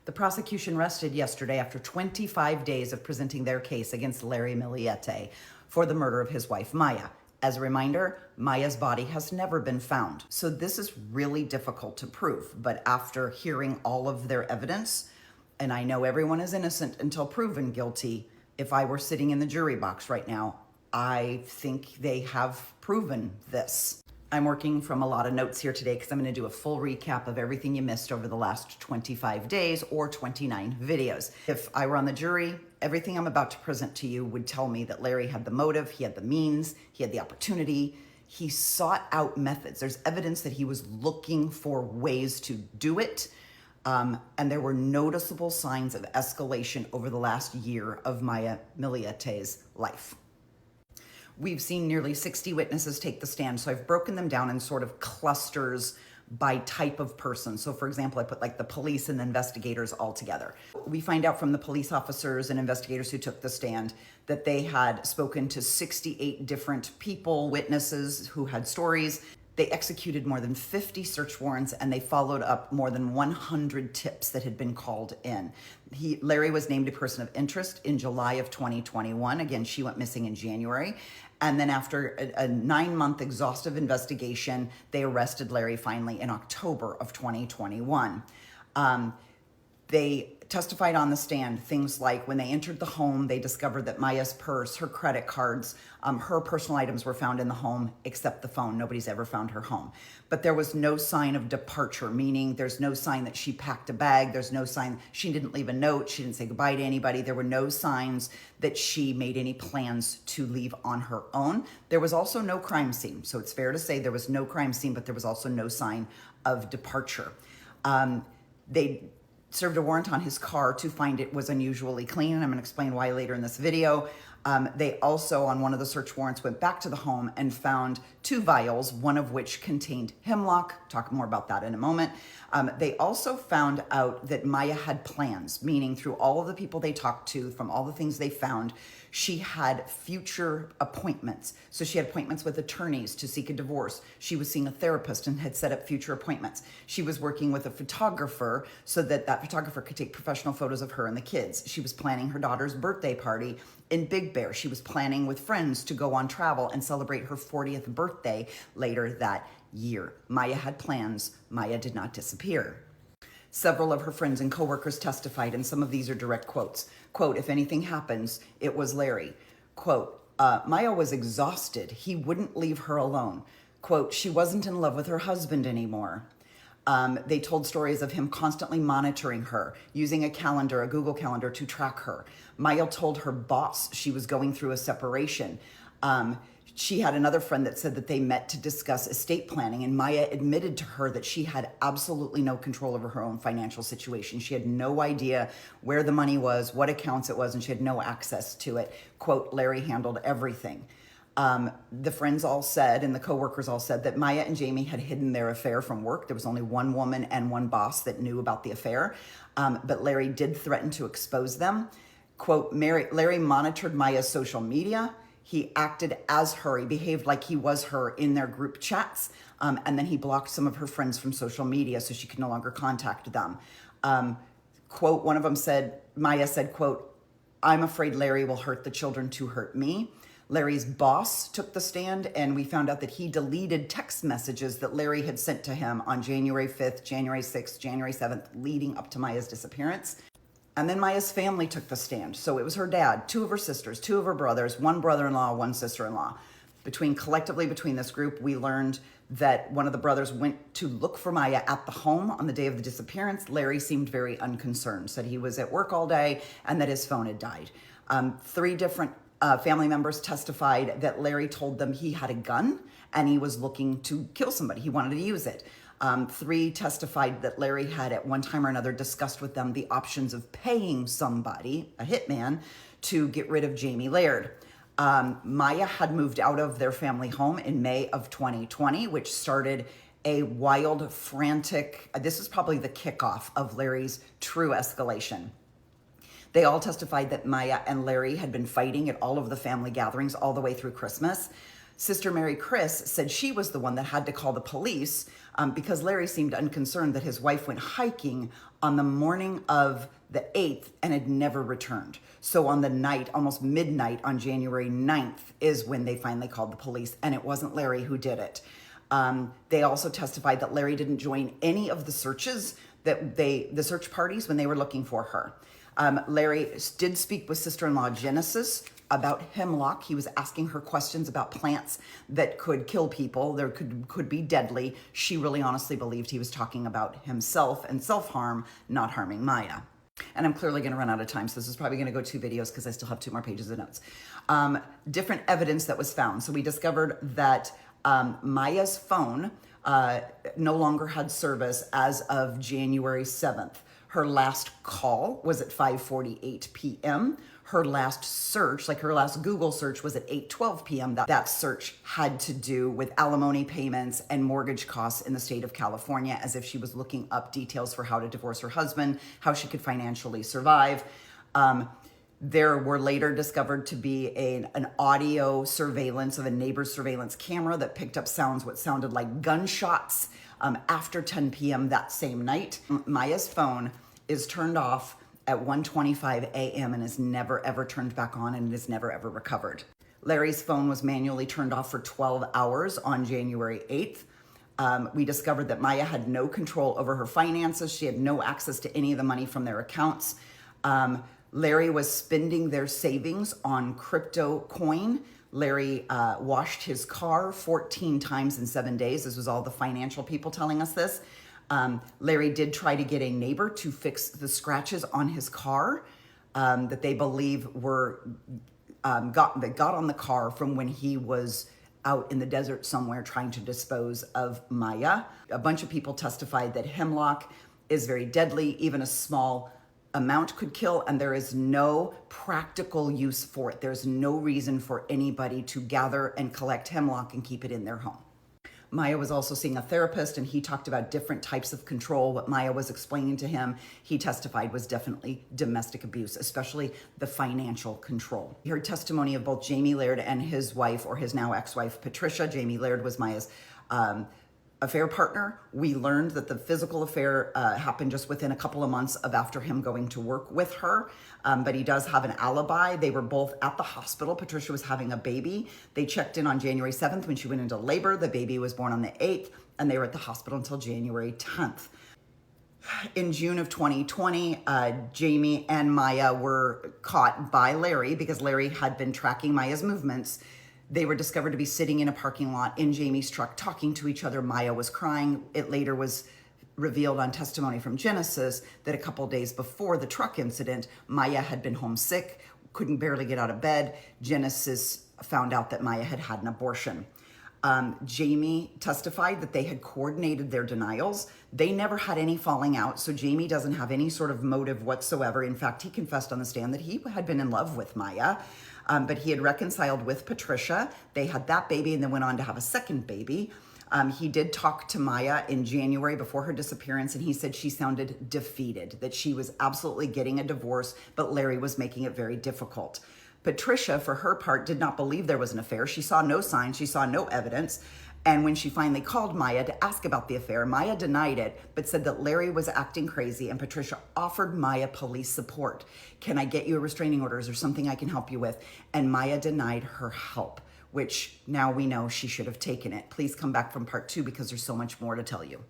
The prosecution rested yesterday after 25 days of presenting their case against Larry Millete for the murder of his wife, Maya. As a reminder, Maya's body has never been found. So this is really difficult to prove. But after hearing all of their evidence, and I know everyone is innocent until proven guilty, if I were sitting in the jury box right now, I think they have proven this. I'm working from a lot of notes here today because I'm going to do a full recap of everything you missed over the last 25 days or 29 videos. If I were on the jury, everything I'm about to present to you would tell me that Larry had the motive, he had the means, he had the opportunity, he sought out methods. There's evidence that he was looking for ways to do it. And there were noticeable signs of escalation over the last year of Maya Millete's life. We've seen nearly 60 witnesses take the stand, so I've broken them down in sort of clusters by type of person. So for example, I put like the police and the investigators all together. We find out from the police officers and investigators who took the stand that they had spoken to 68 different people, witnesses who had stories. They executed more than 50 search warrants and they followed up more than 100 tips that had been called in. Larry was named a person of interest in July of 2021. Again, she went missing in January. And then after a 9-month exhaustive investigation, they arrested Larry finally in October of 2021. They testified on the stand things like when they entered the home, they discovered that Maya's purse, her credit cards, her personal items were found in the home except the phone. Nobody's ever found her home. But there was no sign of departure, meaning there's no sign that she packed a bag. There's no sign she didn't leave a note. She didn't say goodbye to anybody. There were no signs that she made any plans to leave on her own. There was also no crime scene. So it's fair to say there was no crime scene, but there was also no sign of departure. They served a warrant on his car to find it was unusually clean, and I'm going to explain why later in this video. They also, on one of the search warrants, went back to the home and found 2 vials, one of which contained hemlock. Talk more about that in a moment. They also found out that Maya had plans, meaning through all of the people they talked to, from all the things they found, she had future appointments. So she had appointments with attorneys to seek a divorce. She was seeing a therapist and had set up future appointments. She was working with a photographer so that that photographer could take professional photos of her and the kids. She was planning her daughter's birthday party in Big Bear. She was planning with friends to go on travel and celebrate her 40th birthday later that year. Maya had plans. Maya did not disappear. Several of her friends and coworkers testified, and some of these are direct quotes. Quote, "If anything happens, it was Larry." Quote, "Maya was exhausted. He wouldn't leave her alone." Quote, "She wasn't in love with her husband anymore." They told stories of him constantly monitoring her, using a calendar, a Google Calendar, to track her. Maya told her boss she was going through a separation. She had another friend that said that they met to discuss estate planning, and Maya admitted to her that she had absolutely no control over her own financial situation. She had no idea where the money was, what accounts it was, and she had no access to it. Quote, "Larry handled everything." The friends all said, and the coworkers all said, that Maya and Jamie had hidden their affair from work. There was only one woman and one boss that knew about the affair, but Larry did threaten to expose them. Quote, "Larry monitored Maya's social media. He acted as her. He behaved like he was her in their group chats. And then he blocked some of her friends from social media so she could no longer contact them." Quote, one of them said, Maya said, quote, "I'm afraid Larry will hurt the children to hurt me." Larry's boss took the stand, and we found out that he deleted text messages that Larry had sent to him on January 5th, January 6th, January 7th, leading up to Maya's disappearance. And then Maya's family took the stand. So it was her dad, 2 of her sisters, 2 of her brothers, 1 brother-in-law, 1 sister-in-law. Collectively between this group, we learned that one of the brothers went to look for Maya at the home on the day of the disappearance. Larry seemed very unconcerned, said he was at work all day and that his phone had died. 3 different family members testified that Larry told them he had a gun and he was looking to kill somebody. He wanted to use it. 3 testified that Larry had at one time or another discussed with them the options of paying somebody, a hitman, to get rid of Jamie Laird. Maya had moved out of their family home in May of 2020, which started a wild, frantic, this is probably the kickoff of Larry's true escalation. They all testified that Maya and Larry had been fighting at all of the family gatherings all the way through Christmas. Sister Mary Chris said she was the one that had to call the police because Larry seemed unconcerned that his wife went hiking on the morning of the 8th and had never returned. So on the night, almost midnight on January 9th is when they finally called the police, and it wasn't Larry who did it. They also testified that Larry didn't join any of the searches the search parties when they were looking for her. Larry did speak with sister-in-law Genesis about hemlock. He was asking her questions about plants that could kill people, there could be deadly. She really honestly believed he was talking about himself and self-harm, not harming Maya. And I'm clearly going to run out of time, so this is probably going to go 2 videos because I still have 2 more pages of notes. Different evidence that was found. So we discovered that Maya's phone no longer had service as of January 7th. Her last call was at 5:48 p.m. Her last search, like her last Google search, was at 8:12 p.m. That search had to do with alimony payments and mortgage costs in the state of California, as if she was looking up details for how to divorce her husband, how she could financially survive. There were later discovered to be an audio surveillance of a neighbor's surveillance camera that picked up sounds, what sounded like gunshots after 10 p.m. that same night. Maya's phone is turned off at 1:25 a.m. and is never ever turned back on, and is never ever recovered. Larry's phone was manually turned off for 12 hours on January 8th. We discovered that Maya had no control over her finances. She had no access to any of the money from their accounts. Larry was spending their savings on crypto coin. Larry washed his car 14 times in 7 days. This was all the financial people telling us this. Larry did try to get a neighbor to fix the scratches on his car that they believe were that got on the car from when he was out in the desert somewhere trying to dispose of Maya. A bunch of people testified that hemlock is very deadly. Even a small amount could kill, and there is no practical use for it. There's no reason for anybody to gather and collect hemlock and keep it in their home. Maya was also seeing a therapist, and he talked about different types of control. What Maya was explaining to him, he testified, was definitely domestic abuse, especially the financial control. He heard testimony of both Jamie Laird and his wife, or his now ex-wife, Patricia. Jamie Laird was Maya's affair partner. We learned that the physical affair happened just within a couple of months of after him going to work with her, but he does have an alibi. They were both at the hospital. Patricia was having a baby. They checked in on January 7th when she went into labor. The baby was born on the 8th, and they were at the hospital until January 10th. In June of 2020, Jamie and Maya were caught by Larry because Larry had been tracking Maya's movements. They were discovered to be sitting in a parking lot in Jamie's truck, talking to each other. Maya was crying. It later was revealed on testimony from Genesis that a couple days before the truck incident, Maya had been homesick, couldn't barely get out of bed. Genesis found out that Maya had had an abortion. Jamie testified that they had coordinated their denials. They never had any falling out, so Jamie doesn't have any sort of motive whatsoever. In fact, he confessed on the stand that he had been in love with Maya, but he had reconciled with Patricia. They had that baby and then went on to have a second baby. He did talk to Maya in January before her disappearance, and he said she sounded defeated, that she was absolutely getting a divorce, but Larry was making it very difficult. Patricia, for her part, did not believe there was an affair. She saw no signs, she saw no evidence. And when she finally called Maya to ask about the affair, Maya denied it, but said that Larry was acting crazy, and Patricia offered Maya police support. Can I get you a restraining order? Is there something I can help you with? And Maya denied her help, which now we know she should have taken it. Please come back from part 2 because there's so much more to tell you.